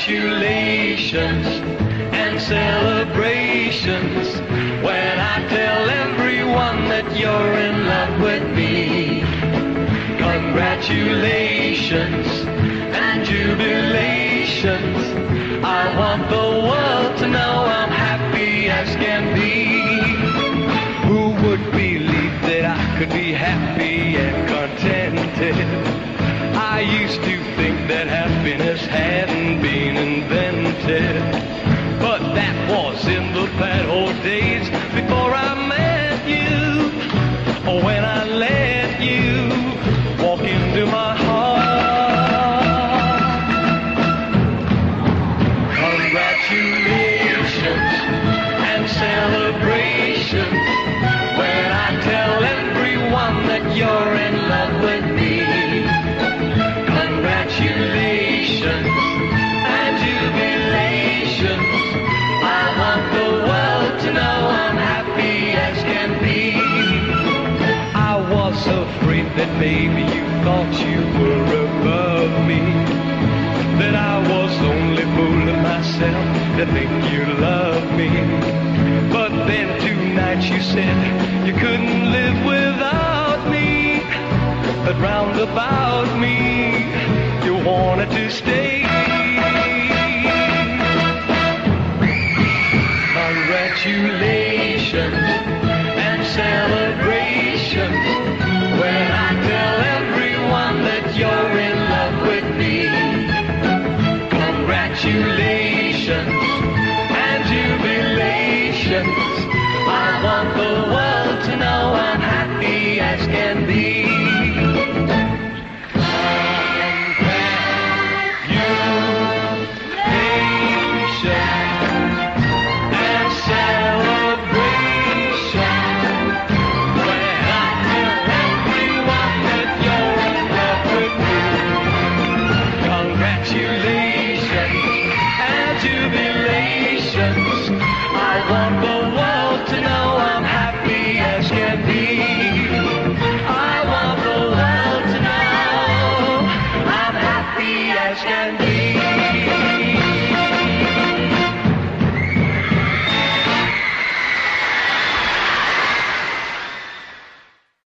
Congratulations and celebrations when I tell everyone that you're in love with me. Congratulations and jubilations. I want the world to know I'm happy as can be. Who would believe that I could be happy and contented? I used to think that happiness hadn't been invented, but that was in the bad old days before I met you, or when I let you walk into my heart. Congratulations and celebrations when I tell everyone that you're in love with me. Congratulations and jubilations. I want the world to know I'm happy as can be. I was afraid that maybe you thought you were above me, that I was only fooling myself to think you loved me. But then tonight you said you couldn't live without me, but round about me you wanted to stay. Congratulations and celebrations when I tell